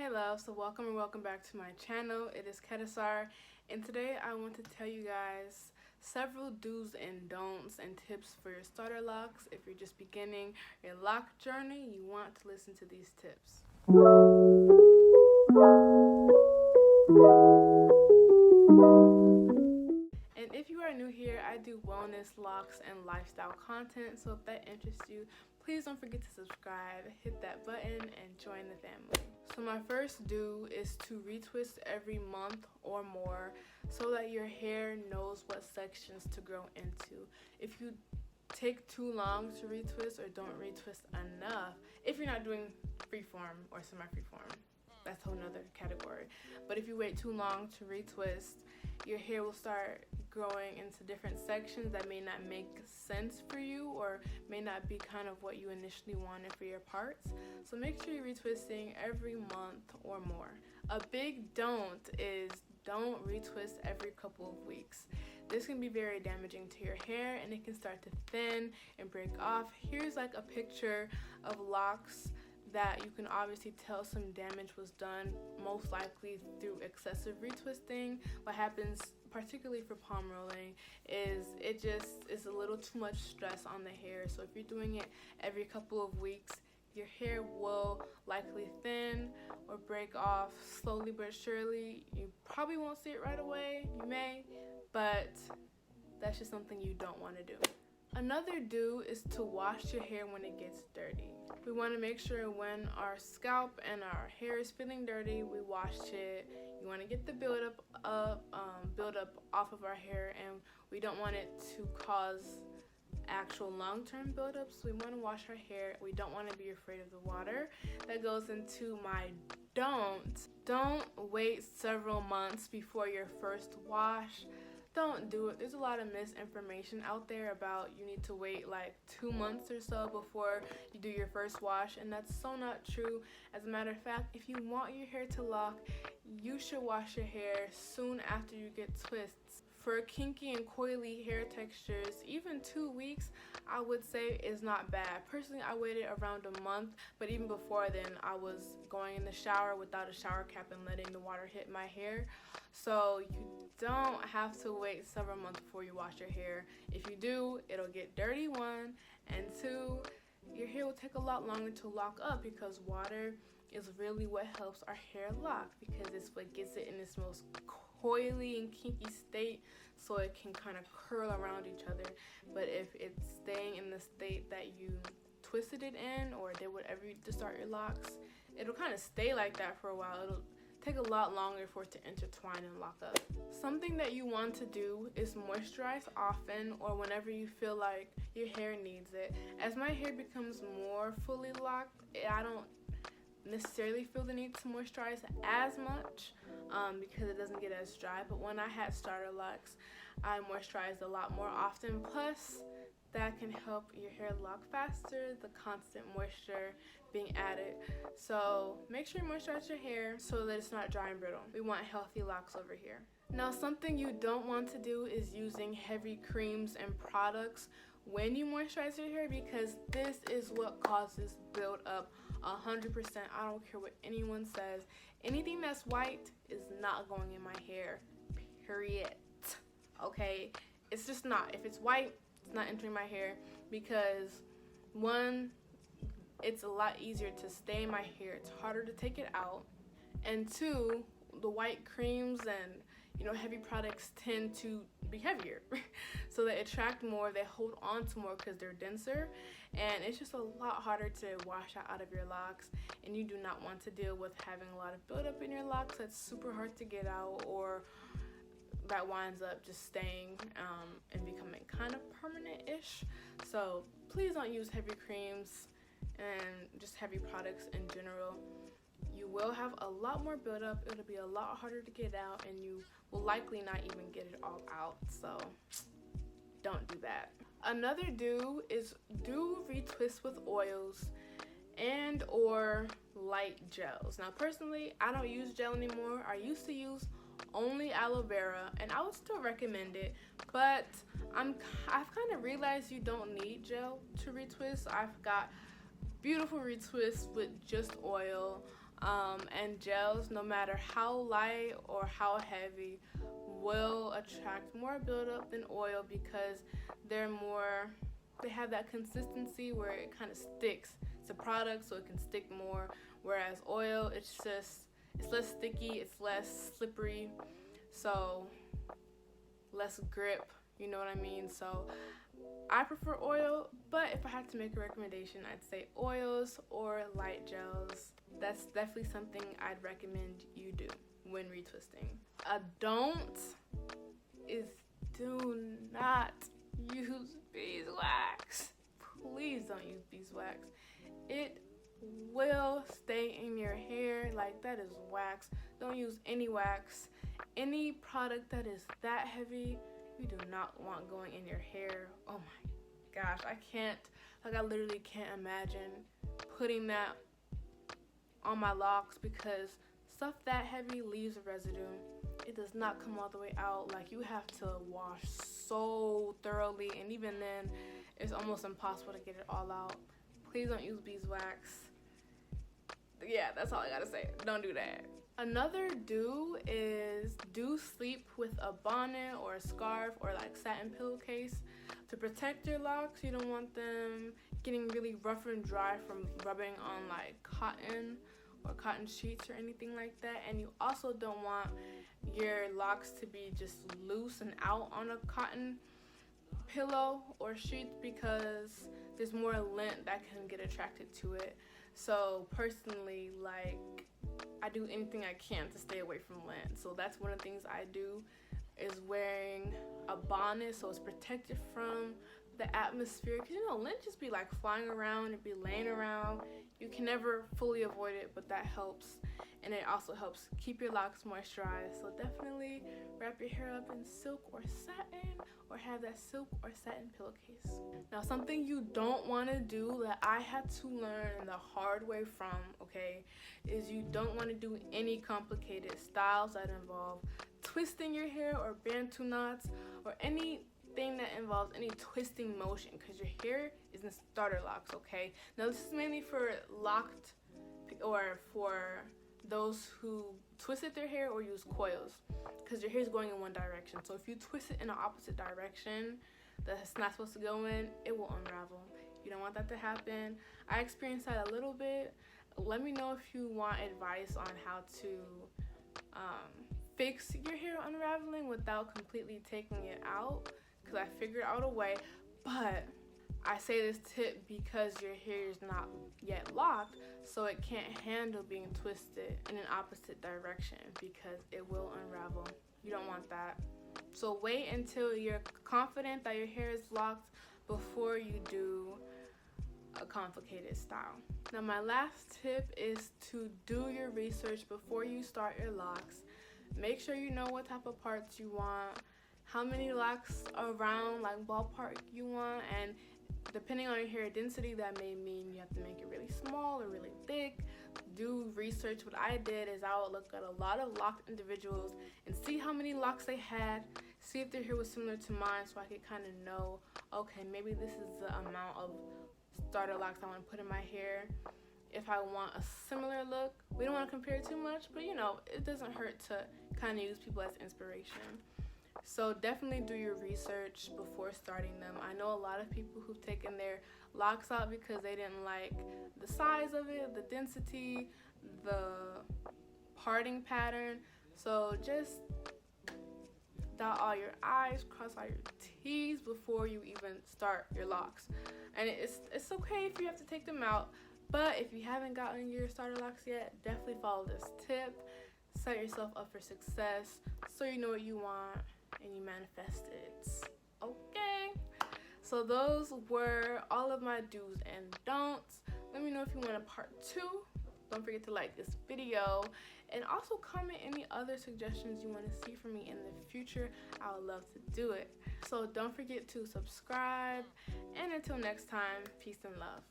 Hey love, so welcome back to my channel. It is Kedasar, and today I want to tell you guys several do's and don'ts and tips for your starter locks. If you're just beginning your lock journey, you want to listen to these tips. And if you are new here, I do wellness, locks, and lifestyle content, so if that interests you, please don't forget to subscribe, hit that button, and join the family. So my first do is to retwist every month or more so that your hair knows what sections to grow into. If you take too long to retwist or don't retwist enough, if you're not doing freeform or semi-freeform, that's a whole nother category. But if you wait too long to retwist, your hair will start growing into different sections that may not make sense for you or may not be kind of what you initially wanted for your parts. So make sure you're retwisting every month or more. A big don't is don't retwist every couple of weeks. This can be very damaging to your hair and it can start to thin and break off. Here's like a picture of locks that you can obviously tell some damage was done, most likely through excessive retwisting. What happens, particularly for palm rolling, is it just is a little too much stress on the hair. So if you're doing it every couple of weeks, your hair will likely thin or break off slowly but surely. You probably won't see it right away, you may, but that's just something you don't want to do. Another do is to wash your hair when it gets dirty. We want to make sure when our scalp and our hair is feeling dirty, we wash it. You want to get the buildup off of our hair, and we don't want it to cause actual long-term buildup. So we want to wash our hair. We don't want to be afraid of the water. That goes into my don't. Don't wait several months before your first wash. Don't do it. There's a lot of misinformation out there about you need to wait like 2 months or so before you do your first wash, and that's so not true. As a matter of fact, if you want your hair to lock, you should wash your hair soon after you get twists. For kinky and coily hair textures, even 2 weeks I would say is not bad. Personally, I waited around a month, but even before then I was going in the shower without a shower cap and letting the water hit my hair. So you don't have to wait several months before you wash your hair. If you do, it'll get dirty, 1, and 2, your hair will take a lot longer to lock up because water is really what helps our hair lock, because it's what gets it in its most coily and kinky state so it can kind of curl around each other. But if it's staying in the state that you twisted it in or did whatever you did to start your locks, it'll kind of stay like that for a while. It'll take a lot longer for it to intertwine and lock up. Something that you want to do is moisturize often or whenever you feel like your hair needs it. As my hair becomes more fully locked, I don't necessarily feel the need to moisturize as much because it doesn't get as dry. But when I had starter locks, I moisturized a lot more often. Plus, that can help your hair lock faster, the constant moisture being added. So make sure you moisturize your hair so that it's not dry and brittle. We want healthy locks over here. Now, something you don't want to do is using heavy creams and products when you moisturize your hair, because this is what causes buildup 100%. I don't care what anyone says. Anything that's white is not going in my hair, period. Okay? It's just not. If it's white, it's not entering my hair because 1, it's a lot easier to stay in my hair. It's harder to take it out. And 2, the white creams and heavy products tend to be heavier. So they attract more, they hold on to more because they're denser, and it's just a lot harder to wash out of your locks, and you do not want to deal with having a lot of buildup in your locks that's super hard to get out, or that winds up just staying and becoming kind of permanent-ish. So please don't use heavy creams and just heavy products in general. You will have a lot more buildup, it'll be a lot harder to get out, and you will likely not even get it all out. So don't do that. Another do is do retwist with oils and or light gels. Now personally, I don't use gel anymore. I used to use only aloe vera, and I would still recommend it, but I've kind of realized you don't need gel to retwist. I've got beautiful retwists with just oil. And gels, no matter how light or how heavy, will attract more buildup than oil because they have that consistency where it kind of sticks. It's a product, so it can stick more, whereas oil, it's less sticky, it's less slippery, so less grip, you know what I mean? So I prefer oil, but if I had to make a recommendation, I'd say oils or light gels. That's definitely something I'd recommend you do when retwisting. A don't is do not use beeswax. Please don't use beeswax. It will stay in your hair. Like, that is wax. Don't use any wax. Any product that is that heavy, you do not want going in your hair. Oh my gosh, I literally can't imagine putting that on my locks because stuff that heavy leaves a residue. It does not come all the way out. Like, you have to wash so thoroughly, and even then it's almost impossible to get it all out. Please don't use beeswax. Yeah, that's all I gotta say. Don't do that. Another do is sleep with a bonnet or a scarf or like satin pillowcase to protect your locks. You don't want them getting really rough and dry from rubbing on like cotton or cotton sheets or anything like that. And you also don't want your locks to be just loose and out on a cotton pillow or sheet because there's more lint that can get attracted to it. So personally, like, I do anything I can to stay away from lint. So that's one of the things I do, is wearing a bonnet so it's protected from the atmosphere, because you know, lint just be like flying around and be laying around. You can never fully avoid it, but that helps. And it also helps keep your locks moisturized. So definitely wrap your hair up in silk or satin, or have that silk or satin pillowcase. Now, something you don't want to do that I had to learn the hard way from, okay, is you don't want to do any complicated styles that involve twisting your hair or bantu knots or anything that involves any twisting motion, because your hair is in starter locks, okay? Now, this is mainly for locked or for those who twisted their hair or use coils, because your hair is going in one direction. So if you twist it in the opposite direction that it's not supposed to go in, it will unravel. You don't want that to happen. I experienced that a little bit. Let me know if you want advice on how to fix your hair unraveling without completely taking it out, because I figured out a way. But I say this tip because your hair is not yet locked, so it can't handle being twisted in an opposite direction because it will unravel. You don't want that. So wait until you're confident that your hair is locked before you do a complicated style. Now, my last tip is to do your research before you start your locks. Make sure you know what type of parts you want, how many locks around, like ballpark, you want, and depending on your hair density, that may mean you have to make it really small or really thick. Do research. What I did is I would look at a lot of locked individuals and see how many locks they had, see if their hair was similar to mine, so I could kind of know, okay, maybe this is the amount of starter locks I want to put in my hair. If I want a similar look, we don't want to compare too much, but you know, it doesn't hurt to kind of use people as inspiration. So definitely do your research before starting them. I know a lot of people who've taken their locks out because they didn't like the size of it, the density, the parting pattern. So just dot all your I's, cross all your T's before you even start your locks. And it's okay if you have to take them out, but if you haven't gotten your starter locks yet, definitely follow this tip. Set yourself up for success so you know what you want and you manifest it. Okay, so those were all of my do's and don'ts. Let me know if you want a part 2. Don't forget to like this video, and also comment any other suggestions you want to see from me in the future. I would love to do it. So don't forget to subscribe, and until next time, peace and love.